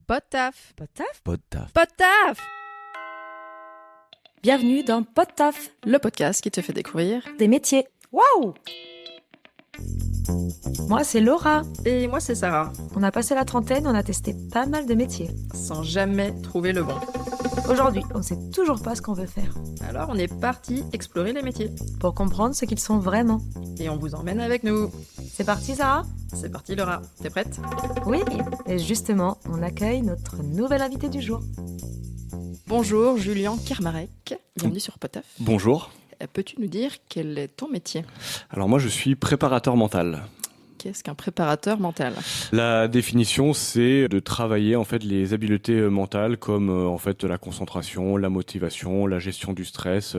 Podtaf. Podtaf. Podtaf. Bienvenue dans Podtaf, Le podcast qui te fait découvrir des métiers. Waouh! Moi, c'est Laura. Et moi c'est Sarah, On a passé la trentaine, on a testé pas mal de métiers. sans jamais trouver le bon. Aujourd'hui, on ne sait toujours pas ce qu'on veut faire. Alors on est parti explorer les métiers. Pour comprendre ce qu'ils sont vraiment. Et on vous emmène avec nous. C'est parti, Sarah? C'est parti Laura, t'es prête? Oui. Et justement, on accueille notre nouvel invité du jour. Bonjour Julien Kermarek, bienvenue sur Podtaf. Bonjour. Peux-tu nous dire quel est ton métier? Alors moi je suis préparateur mental. Qu'est-ce qu'un préparateur mental? La définition c'est de travailler en fait les habiletés mentales comme en fait la concentration, la motivation, la gestion du stress,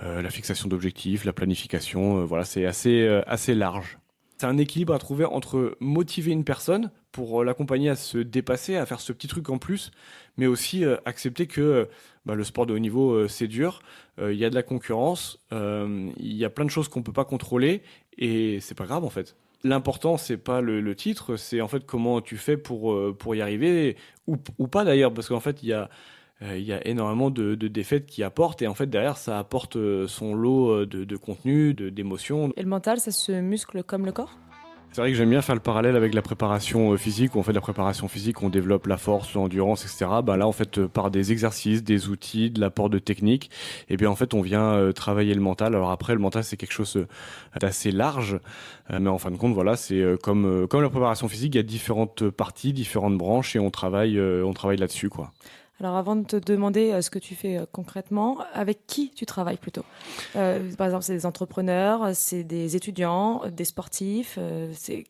la fixation d'objectifs, la planification. Voilà, c'est assez large. C'est un équilibre à trouver entre motiver une personne pour l'accompagner à se dépasser, à faire ce petit truc en plus, mais aussi accepter que le sport de haut niveau, c'est dur, il y a de la concurrence, il y a plein de choses qu'on ne peut pas contrôler, et c'est pas grave en fait. L'important, c'est pas le titre, c'est en fait comment tu fais pour y arriver, ou pas d'ailleurs, parce qu'en fait, il y a énormément de défaites qui apportent, et en fait, derrière, ça apporte son lot de contenu, d'émotions. Et le mental, ça se muscle comme le corps? C'est vrai que j'aime bien faire le parallèle avec la préparation physique, où on fait de la préparation physique, on développe la force, l'endurance, etc. Là, en fait, par des exercices, des outils, de l'apport de techniques, et bien en fait, on vient travailler le mental. Alors après, le mental, c'est quelque chose d'assez large, mais en fin de compte, voilà, c'est comme la préparation physique, il y a différentes parties, différentes branches, et on travaille là-dessus, quoi. Alors avant de te demander ce que tu fais concrètement, avec qui tu travailles plutôt? Par exemple, c'est des entrepreneurs, c'est des étudiants, des sportifs.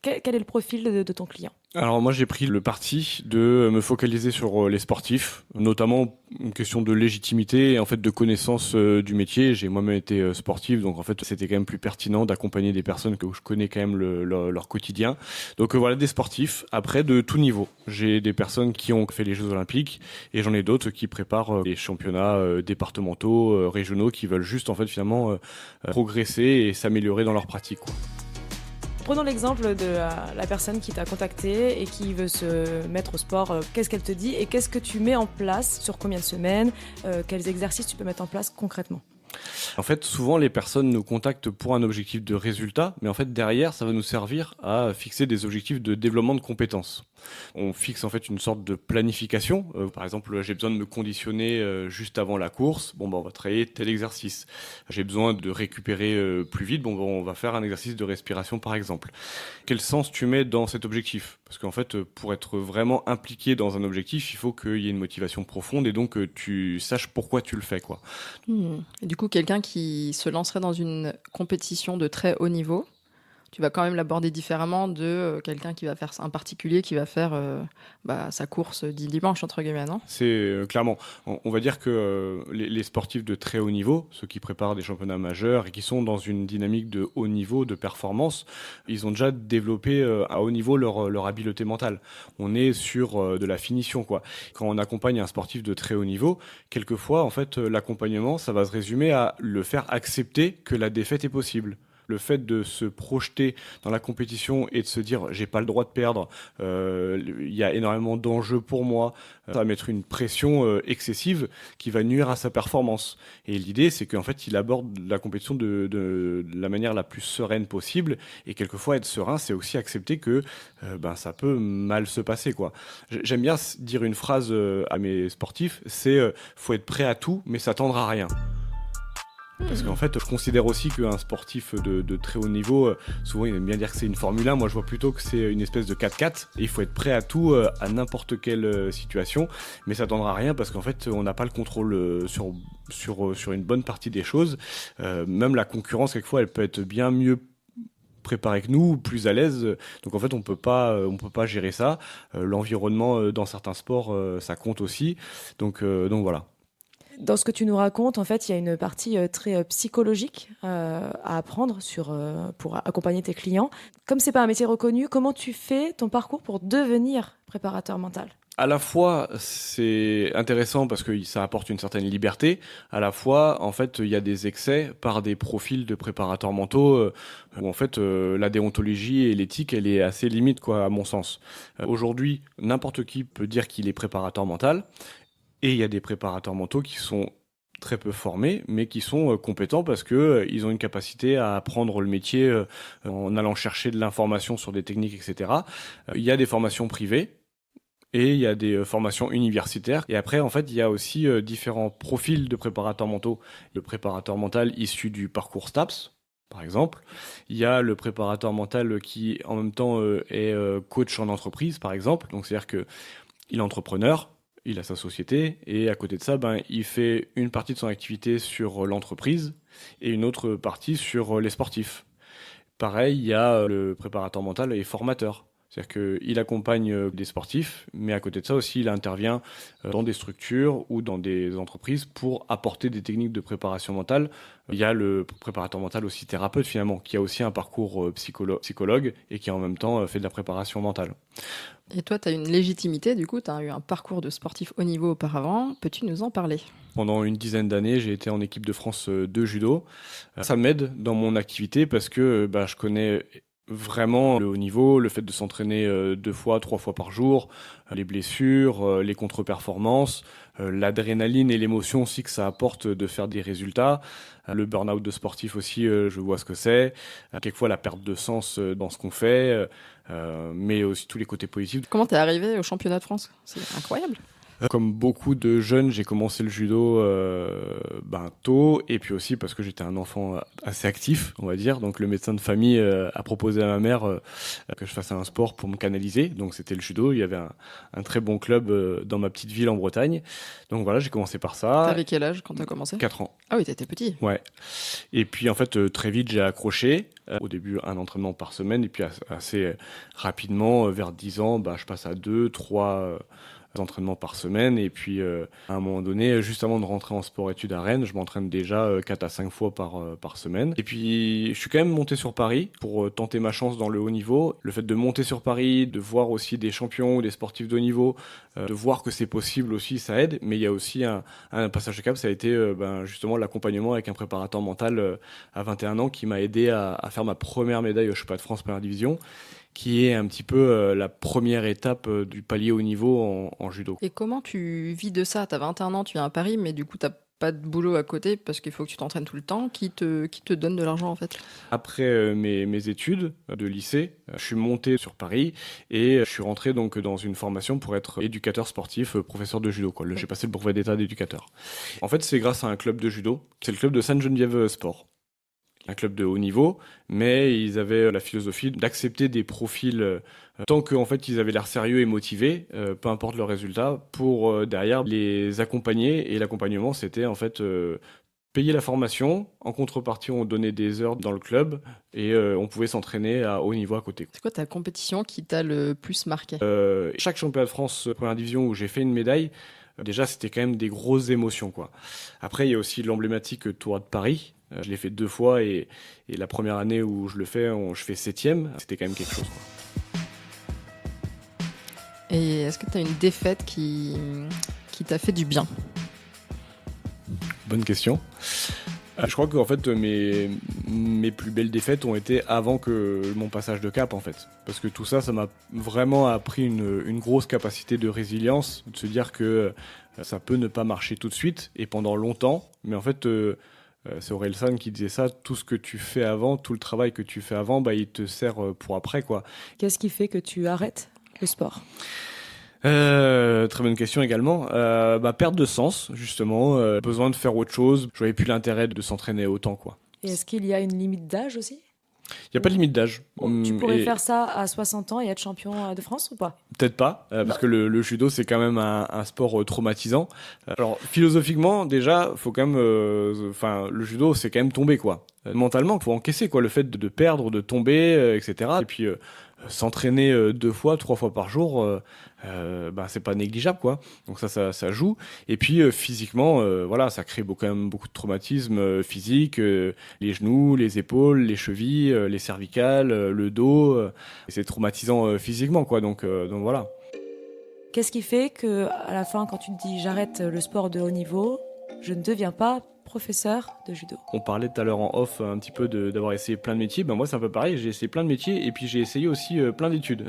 Quel est le profil de ton client? Alors moi j'ai pris le parti de me focaliser sur les sportifs, notamment une question de légitimité et en fait de connaissance du métier. J'ai moi-même été sportif, donc en fait c'était quand même plus pertinent d'accompagner des personnes que je connais quand même leur quotidien. Donc voilà, des sportifs, après de tout niveau. J'ai des personnes qui ont fait les Jeux Olympiques et j'en ai d'autres qui préparent les championnats départementaux, régionaux, qui veulent juste en fait finalement progresser et s'améliorer dans leur pratique, quoi. Prenons l'exemple de la personne qui t'a contacté et qui veut se mettre au sport. Qu'est-ce qu'elle te dit et qu'est-ce que tu mets en place? Sur combien de semaines? Quels exercices tu peux mettre en place concrètement? En fait, souvent, les personnes nous contactent pour un objectif de résultat, mais en fait, derrière, ça va nous servir à fixer des objectifs de développement de compétences. On fixe en fait une sorte de planification. Par exemple, j'ai besoin de me conditionner juste avant la course. On va travailler tel exercice. J'ai besoin de récupérer plus vite. On va faire un exercice de respiration, par exemple. Quel sens tu mets dans cet objectif? Parce qu'en fait, pour être vraiment impliqué dans un objectif, il faut qu'il y ait une motivation profonde et donc tu saches pourquoi tu le fais, quoi. Et du coup, quelqu'un qui se lancerait dans une compétition de très haut niveau, tu vas quand même l'aborder différemment de quelqu'un qui va faire un particulier qui va faire sa course du dimanche, entre guillemets, non? C'est clairement, on va dire que les sportifs de très haut niveau, ceux qui préparent des championnats majeurs et qui sont dans une dynamique de haut niveau, de performance, ils ont déjà développé à haut niveau leur habileté mentale. On est sur de la finition, quoi. Quand on accompagne un sportif de très haut niveau, quelquefois, en fait, l'accompagnement, ça va se résumer à le faire accepter que la défaite est possible. Le fait de se projeter dans la compétition et de se dire j'ai pas le droit de perdre, il y a énormément d'enjeux pour moi, ça va mettre une pression excessive qui va nuire à sa performance. Et l'idée c'est qu'en fait il aborde la compétition de la manière la plus sereine possible, et quelquefois être serein c'est aussi accepter que ça peut mal se passer, quoi. J'aime bien dire une phrase à mes sportifs, c'est faut être prêt à tout mais s'attendre à rien. Parce qu'en fait, je considère aussi qu'un sportif de très haut niveau, souvent il aime bien dire que c'est une Formule 1, moi je vois plutôt que c'est une espèce de 4x4, et il faut être prêt à tout, à n'importe quelle situation, mais ça tendra à rien parce qu'en fait on n'a pas le contrôle sur une bonne partie des choses. Même la concurrence, quelquefois, elle peut être bien mieux préparée que nous, plus à l'aise, donc en fait on peut pas gérer ça. L'environnement dans certains sports, ça compte aussi, donc voilà. Dans ce que tu nous racontes, en fait, il y a une partie très psychologique à apprendre pour accompagner tes clients. Comme c'est pas un métier reconnu, comment tu fais ton parcours pour devenir préparateur mental? À la fois, c'est intéressant parce que ça apporte une certaine liberté. À la fois, en fait, il y a des excès par des profils de préparateurs mentaux où, en fait, la déontologie et l'éthique, elle est assez limite, quoi, à mon sens. Aujourd'hui, n'importe qui peut dire qu'il est préparateur mental. Et il y a des préparateurs mentaux qui sont très peu formés, mais qui sont compétents parce que ils ont une capacité à apprendre le métier en allant chercher de l'information sur des techniques, etc. Il y a des formations privées. Et il y a des formations universitaires. Et après, en fait, il y a aussi différents profils de préparateurs mentaux. Le préparateur mental issu du parcours STAPS, par exemple. Il y a le préparateur mental qui, en même temps, est coach en entreprise, par exemple. Donc, c'est-à-dire que il est entrepreneur, il a sa société, et à côté de ça, il fait une partie de son activité sur l'entreprise et une autre partie sur les sportifs. Pareil, il y a le préparateur mental et formateur. C'est-à-dire qu'il accompagne des sportifs, mais à côté de ça aussi, il intervient dans des structures ou dans des entreprises pour apporter des techniques de préparation mentale. Il y a le préparateur mental aussi thérapeute finalement, qui a aussi un parcours psychologue et qui en même temps fait de la préparation mentale. Et toi, tu as une légitimité, du coup, tu as eu un parcours de sportif haut niveau auparavant. Peux-tu nous en parler ? Pendant une dizaine d'années, j'ai été en équipe de France de judo. Ça m'aide dans mon activité parce que je connais vraiment le haut niveau, le fait de s'entraîner 2 fois, 3 fois par jour, les blessures, les contre-performances, l'adrénaline et l'émotion aussi que ça apporte de faire des résultats. Le burn-out de sportif aussi, je vois ce que c'est. Quelquefois la perte de sens dans ce qu'on fait, mais aussi tous les côtés positifs. Comment t'es arrivé au championnat de France ? C'est incroyable. Comme beaucoup de jeunes, j'ai commencé le judo tôt, et puis aussi parce que j'étais un enfant assez actif, on va dire. Donc le médecin de famille a proposé à ma mère que je fasse un sport pour me canaliser. Donc c'était le judo. Il y avait un très bon club dans ma petite ville en Bretagne. Donc voilà, j'ai commencé par ça. T'avais quel âge quand t'as commencé ? 4 ans. Ah oui, t'étais petit. Ouais. Et puis en fait, très vite, j'ai accroché. Au début, un entraînement par semaine, et puis assez rapidement, vers 10 ans, je passe à 2, 3 entraînements par semaine. Et puis à un moment donné, juste avant de rentrer en sport-études à Rennes, je m'entraîne déjà 4 à 5 fois par semaine. Et puis je suis quand même monté sur Paris pour tenter ma chance dans le haut niveau. Le fait de monter sur Paris, de voir aussi des champions ou des sportifs de haut niveau, de voir que c'est possible aussi, ça aide. Mais il y a aussi un passage de cap, ça a été justement l'accompagnement avec un préparateur mental à 21 ans qui m'a aidé à faire ma première médaille au championnat de France première division, qui est un petit peu la première étape du palier haut niveau en judo. Et comment tu vis de ça ? T'as 21 ans, tu viens à Paris, mais du coup, t'as pas de boulot à côté parce qu'il faut que tu t'entraînes tout le temps. Qui te donne de l'argent, en fait ? Après mes études de lycée, je suis monté sur Paris et je suis rentré donc dans une formation pour être éducateur sportif, professeur de judo. J'ai passé le brevet d'état d'éducateur. En fait, c'est grâce à un club de judo. C'est le club de Sainte-Geneviève Sport. Un club de haut niveau, mais ils avaient la philosophie d'accepter des profils tant qu'en fait ils avaient l'air sérieux et motivés, peu importe leur résultat, pour derrière les accompagner. Et l'accompagnement, c'était en fait payer la formation. En contrepartie, on donnait des heures dans le club et on pouvait s'entraîner à haut niveau à côté. C'est quoi ta compétition qui t'a le plus marqué ? Chaque championnat de France première division où j'ai fait une médaille, déjà c'était quand même des grosses émotions, quoi. Après, il y a aussi l'emblématique Tour de Paris. Je l'ai fait 2 fois et la première année où je le fais, je fais 7e. C'était quand même quelque chose, quoi. Et est-ce que tu as une défaite qui t'a fait du bien ? Bonne question. Je crois qu'en fait, mes plus belles défaites ont été avant que mon passage de cap, en fait. Parce que tout ça, ça m'a vraiment appris une grosse capacité de résilience, de se dire que ça peut ne pas marcher tout de suite et pendant longtemps. Mais en fait, c'est Orelsan qui disait ça, tout ce que tu fais avant, tout le travail que tu fais avant, il te sert pour après, quoi. Qu'est-ce qui fait que tu arrêtes le sport ? Très bonne question également. Perte de sens, justement, besoin de faire autre chose. Je voyais plus l'intérêt de s'entraîner autant, quoi. Et est-ce qu'il y a une limite d'âge aussi ? Il n'y a pas de limite d'âge. Tu pourrais faire ça à 60 ans et être champion de France ou pas ? Peut-être pas, parce que le judo, c'est quand même un sport traumatisant. Alors, philosophiquement, déjà, faut quand même... le judo, c'est quand même tomber, quoi. Mentalement, il faut encaisser, quoi, le fait de perdre, de tomber, etc. Et puis, s'entraîner 2 fois, 3 fois par jour, c'est pas négligeable, quoi. Donc ça joue. Et puis physiquement, ça crée quand même beaucoup de traumatismes physiques, les genoux, les épaules, les chevilles, les cervicales, le dos. Et c'est traumatisant physiquement, quoi. Donc voilà. Qu'est-ce qui fait que à la fin, quand tu te dis j'arrête le sport de haut niveau, je ne deviens pas professeur de judo? On parlait tout à l'heure en off un petit peu d'avoir essayé plein de métiers. Ben moi, c'est un peu pareil. J'ai essayé plein de métiers et puis j'ai essayé aussi plein d'études.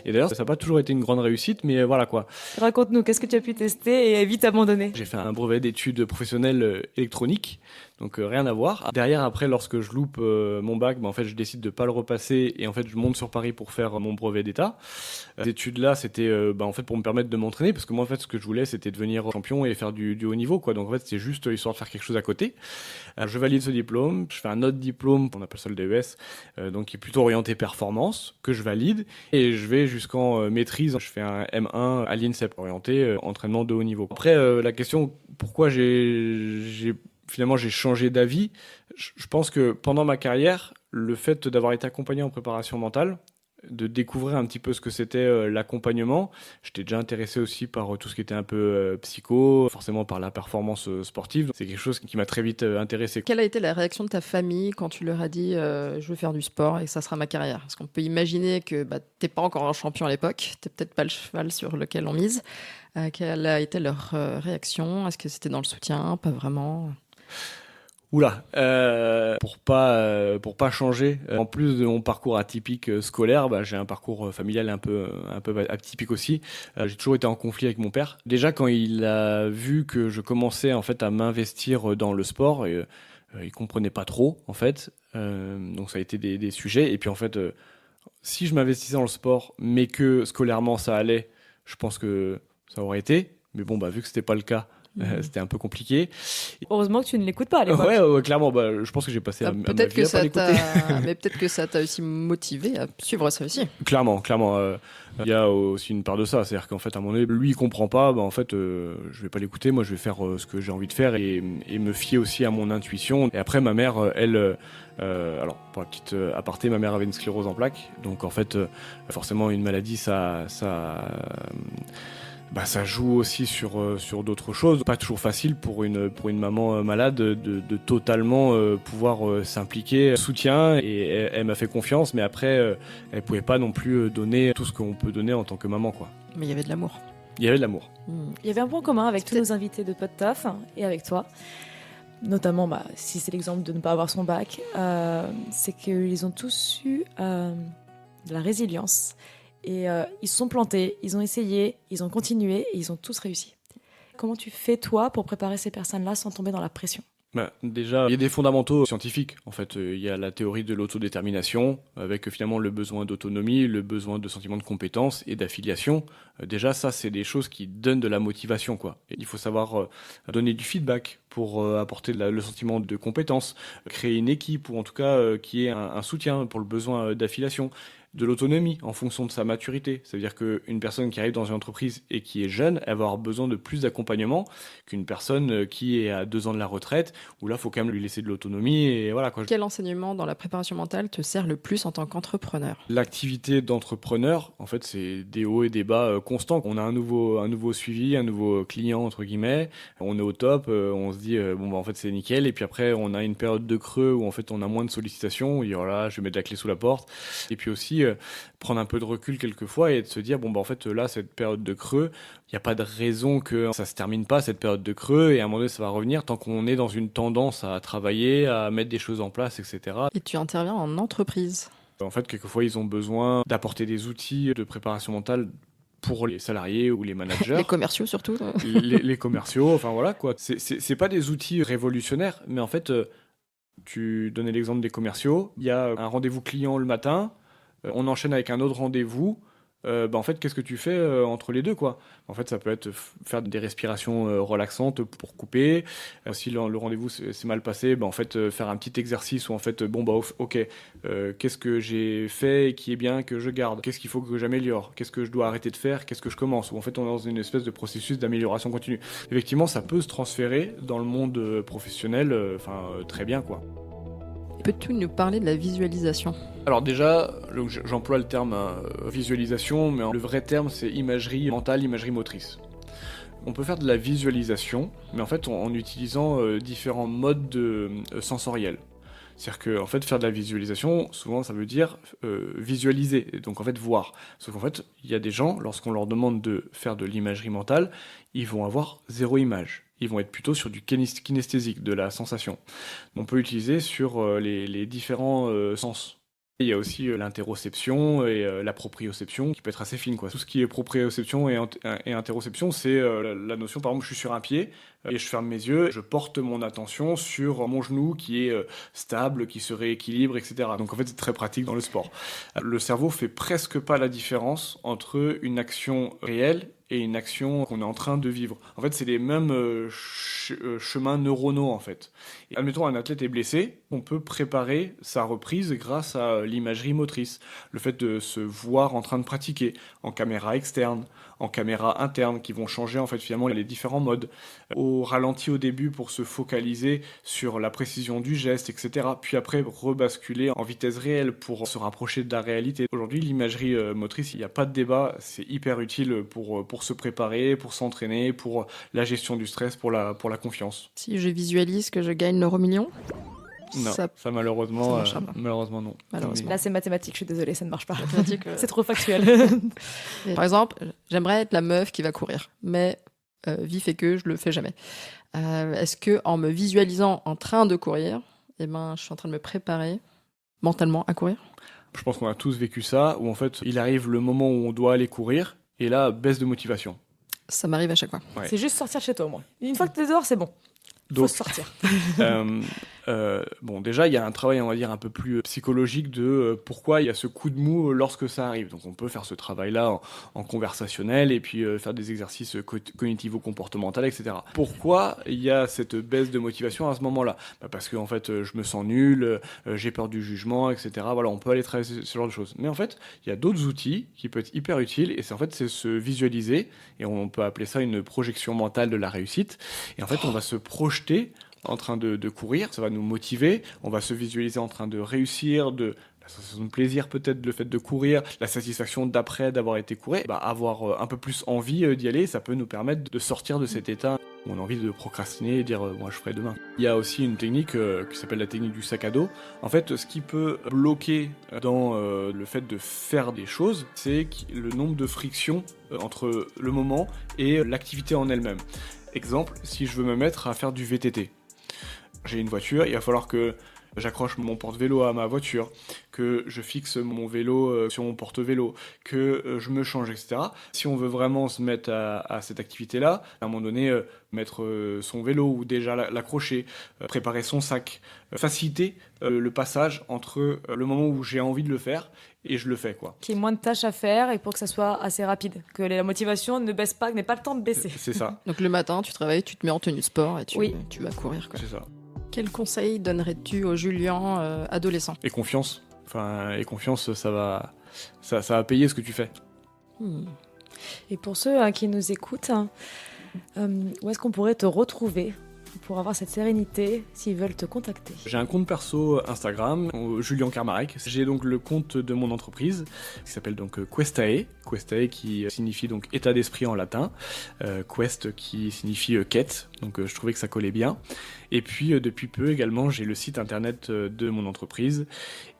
Et d'ailleurs, ça n'a pas toujours été une grande réussite, mais voilà quoi. Raconte-nous, qu'est-ce que tu as pu tester et vite abandonner? J'ai fait un brevet d'études professionnelles électroniques, donc rien à voir. Derrière, après, lorsque je loupe mon bac, en fait, je décide de pas le repasser et en fait, je monte sur Paris pour faire mon brevet d'État. Ces études-là, c'était en fait pour me permettre de m'entraîner, parce que moi, en fait, ce que je voulais, c'était devenir champion et faire du haut niveau, quoi. Donc en fait, c'est juste histoire de faire quelque chose à côté. Je valide ce diplôme, je fais un autre diplôme, on appelle ça le DES, donc qui est plutôt orienté performance, que je valide, et je vais jusqu'en maîtrise. Je fais un M1 à l'INSEP, orienté entraînement de haut niveau. Après, la question, pourquoi finalement j'ai changé d'avis, je pense que pendant ma carrière, le fait d'avoir été accompagné en préparation mentale, de découvrir un petit peu ce que c'était l'accompagnement. J'étais déjà intéressé aussi par tout ce qui était un peu psycho, forcément par la performance sportive. C'est quelque chose qui m'a très vite intéressé. Quelle a été la réaction de ta famille quand tu leur as dit je veux faire du sport et que ça sera ma carrière? Parce qu'on peut imaginer que t'es pas encore un champion à l'époque, t'es peut-être pas le cheval sur lequel on mise. Quelle a été leur réaction? Est-ce que c'était dans le soutien? Pas vraiment? Oula, pour pas changer. En plus de mon parcours atypique scolaire, j'ai un parcours familial un peu atypique aussi. J'ai toujours été en conflit avec mon père. Déjà quand il a vu que je commençais en fait à m'investir dans le sport, il comprenait pas trop en fait. Donc ça a été des sujets. Et puis en fait, si je m'investissais dans le sport, mais que scolairement ça allait, je pense que ça aurait été. Mais bon, vu que c'était pas le cas. C'était un peu compliqué. Heureusement que tu ne l'écoutes pas à l'époque. Ouais, clairement. Je pense que j'ai passé à ma vie à pas l'écouter. Mais peut-être que ça t'a aussi motivé à suivre ça aussi. Clairement. Il y a aussi une part de ça. C'est-à-dire qu'en fait, à un moment donné, lui, il comprend pas. En fait, je vais pas l'écouter. Moi, je vais faire ce que j'ai envie de faire et me fier aussi à mon intuition. Et après, ma mère, elle... alors, pour la petite aparté, ma mère avait une sclérose en plaques. Donc, en fait, forcément, une maladie, ça joue aussi sur d'autres choses. Pas toujours facile pour une maman malade de totalement pouvoir s'impliquer. Soutien, et elle m'a fait confiance, mais après, elle pouvait pas non plus donner tout ce qu'on peut donner en tant que maman, quoi. Mais il y avait de l'amour. Il y avait de l'amour. Il y avait un point commun avec tous nos invités de Podtaf et avec toi. Notamment, si c'est l'exemple de ne pas avoir son bac, c'est qu'ils ont tous eu de la résilience. Et ils se sont plantés, ils ont essayé, ils ont continué et ils ont tous réussi. Comment tu fais, toi, pour préparer ces personnes-là sans tomber dans la pression? Déjà, il y a des fondamentaux scientifiques. En fait, il y a la théorie de l'autodétermination, avec finalement le besoin d'autonomie, le besoin de sentiment de compétence et d'affiliation. Déjà, ça, c'est des choses qui donnent de la motivation, quoi. Et il faut savoir donner du feedback pour apporter le sentiment de compétence, créer une équipe, ou en tout cas qui ait un soutien pour le besoin d'affiliation. De l'autonomie en fonction de sa maturité. C'est-à-dire qu'une personne qui arrive dans une entreprise et qui est jeune, elle va avoir besoin de plus d'accompagnement qu'une personne qui est à 2 ans de la retraite, où là, il faut quand même lui laisser de l'autonomie. Et voilà, quoi. Quel enseignement dans la préparation mentale te sert le plus en tant qu'entrepreneur? L'activité d'entrepreneur, en fait, c'est des hauts et des bas constants. On a un nouveau suivi, un nouveau client, entre guillemets. On est au top, on se dit, en fait, c'est nickel. Et puis après, on a une période de creux où, en fait, on a moins de sollicitations. On dit, voilà, je vais mettre la clé sous la porte. Et puis aussi, prendre un peu de recul quelquefois et de se dire en fait là, cette période de creux, il n'y a pas de raison que ça se termine pas, cette période de creux, et à un moment donné ça va revenir tant qu'on est dans une tendance à travailler, à mettre des choses en place, etc. Et tu interviens en entreprise? En fait, quelquefois ils ont besoin d'apporter des outils de préparation mentale pour les salariés ou les managers. Les commerciaux surtout. les commerciaux, enfin voilà quoi. C'est pas des outils révolutionnaires, mais en fait, tu donnais l'exemple des commerciaux, il y a un rendez-vous client le matin, on enchaîne avec un autre rendez-vous. En fait, qu'est-ce que tu fais entre les deux, quoi? En fait, ça peut être faire des respirations relaxantes pour couper. Si le rendez-vous s'est mal passé, en fait, faire un petit exercice où en fait, ok, qu'est-ce que j'ai fait et qui est bien que je garde? Qu'est-ce qu'il faut que j'améliore? Qu'est-ce que je dois arrêter de faire? Qu'est-ce que je commence? Ou en fait, on est dans une espèce de processus d'amélioration continue. Effectivement, ça peut se transférer dans le monde professionnel, très bien, quoi. Peux-tu nous parler de la visualisation? Alors déjà, j'emploie le terme visualisation, mais le vrai terme c'est imagerie mentale, imagerie motrice. On peut faire de la visualisation, mais en fait en utilisant différents modes sensoriels. C'est-à-dire que en fait, faire de la visualisation, souvent ça veut dire visualiser, et donc en fait voir. Sauf qu'en fait, il y a des gens, lorsqu'on leur demande de faire de l'imagerie mentale, ils vont avoir 0 image. Ils vont être plutôt sur du kinesthésique, de la sensation. On peut utiliser sur les différents sens. Il y a aussi l'interoception et la proprioception qui peut être assez fine, quoi. Tout ce qui est proprioception et interoception, c'est la notion, par exemple, je suis sur un pied et je ferme mes yeux, je porte mon attention sur mon genou qui est stable, qui se rééquilibre, etc. Donc en fait, c'est très pratique dans le sport. Le cerveau fait presque pas la différence entre une action réelle et une action qu'on est en train de vivre. En fait, c'est les mêmes chemins neuronaux, en fait. Et admettons, un athlète est blessé, on peut préparer sa reprise grâce à l'imagerie motrice. Le fait de se voir en train de pratiquer en caméra externe, en caméra interne, qui vont changer, en fait, finalement, les différents modes. Au ralenti au début pour se focaliser sur la précision du geste, etc. Puis après, rebasculer en vitesse réelle pour se rapprocher de la réalité. Aujourd'hui, l'imagerie motrice, il n'y a pas de débat, c'est hyper utile pour se préparer, pour s'entraîner, pour la gestion du stress, pour la confiance. Si je visualise que je gagne l'euro million, non, ça malheureusement, malheureusement non. Malheureusement. Là, c'est mathématique, je suis désolée, ça ne marche pas. C'est trop factuel. Par exemple, j'aimerais être la meuf qui va courir, mais vie fait que je le fais jamais. Est-ce que en me visualisant en train de courir, je suis en train de me préparer mentalement à courir ? Je pense qu'on a tous vécu ça, où en fait, il arrive le moment où on doit aller courir, et là, baisse de motivation. Ça m'arrive à chaque fois. Ouais. C'est juste sortir chez toi, au moins. Une fois que t'es dehors, c'est bon. Donc, faut sortir. Bon, déjà, il y a un travail, on va dire, un peu plus psychologique de pourquoi il y a ce coup de mou lorsque ça arrive. Donc, on peut faire ce travail-là en conversationnel et puis faire des exercices cognitivo-comportementaux, etc. Pourquoi il y a cette baisse de motivation à ce moment-là ? Parce que, en fait, je me sens nul, j'ai peur du jugement, etc. Voilà, on peut aller travailler ce genre de choses. Mais en fait, il y a d'autres outils qui peuvent être hyper utiles et c'est se visualiser, et on peut appeler ça une projection mentale de la réussite. Et en fait, on va se projeter en train de courir, ça va nous motiver, on va se visualiser en train de réussir, la sensation de plaisir peut-être, le fait de courir, la satisfaction d'après d'avoir été courir, avoir un peu plus envie d'y aller, ça peut nous permettre de sortir de cet état où on a envie de procrastiner et dire moi je ferai demain. Il y a aussi une technique qui s'appelle la technique du sac à dos. En fait, ce qui peut bloquer dans le fait de faire des choses, c'est le nombre de frictions entre le moment et l'activité en elle-même. Exemple, si je veux me mettre à faire du VTT, j'ai une voiture, il va falloir que j'accroche mon porte-vélo à ma voiture, que je fixe mon vélo sur mon porte-vélo, que je me change, etc. Si on veut vraiment se mettre à cette activité-là, à un moment donné, mettre son vélo ou déjà l'accrocher, préparer son sac, faciliter le passage entre le moment où j'ai envie de le faire et je le fais, quoi. Qu'il y ait moins de tâches à faire et pour que ça soit assez rapide. Que la motivation ne baisse pas, n'ait pas le temps de baisser. C'est ça. Donc le matin, tu te réveilles, tu te mets en tenue de sport et tu vas courir, quoi. C'est ça. Quel conseil donnerais-tu au Julien adolescent ? Et confiance. Et confiance, ça va payer ce que tu fais. Et pour ceux qui nous écoutent, où est-ce qu'on pourrait te retrouver pour avoir cette sérénité s'ils veulent te contacter ? J'ai un compte perso Instagram, Julien Karmarek. J'ai donc le compte de mon entreprise qui s'appelle donc Questae. Questae qui signifie donc état d'esprit en latin. Quest qui signifie quête. Donc je trouvais que ça collait bien. Et puis depuis peu également, j'ai le site internet de mon entreprise.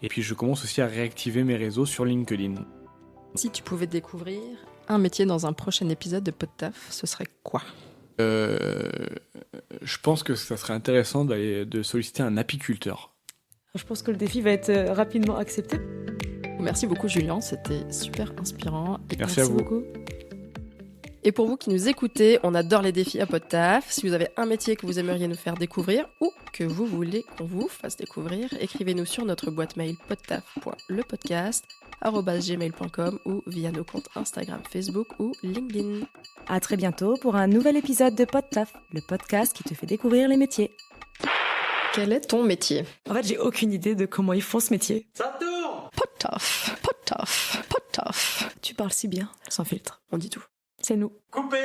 Et puis je commence aussi à réactiver mes réseaux sur LinkedIn. Si tu pouvais découvrir un métier dans un prochain épisode de PodTaf, ce serait quoi ? Je pense que ça serait intéressant de solliciter un apiculteur. Je pense que le défi va être rapidement accepté. Merci beaucoup Julien, c'était super inspirant. Et merci à vous. Beaucoup. Et pour vous qui nous écoutez, on adore les défis à PodTaf. Si vous avez un métier que vous aimeriez nous faire découvrir ou que vous voulez qu'on vous fasse découvrir, écrivez-nous sur notre boîte mail podtaf.lepodcast@gmail.com ou via nos comptes Instagram, Facebook ou LinkedIn. À très bientôt pour un nouvel épisode de PodTaf, le podcast qui te fait découvrir les métiers. Quel est ton métier ? En fait, j'ai aucune idée de comment ils font ce métier. Ça tourne ! PodTaf, PodTaf, PodTaf. Tu parles si bien, sans filtre. On dit tout. C'est nous. Coupé !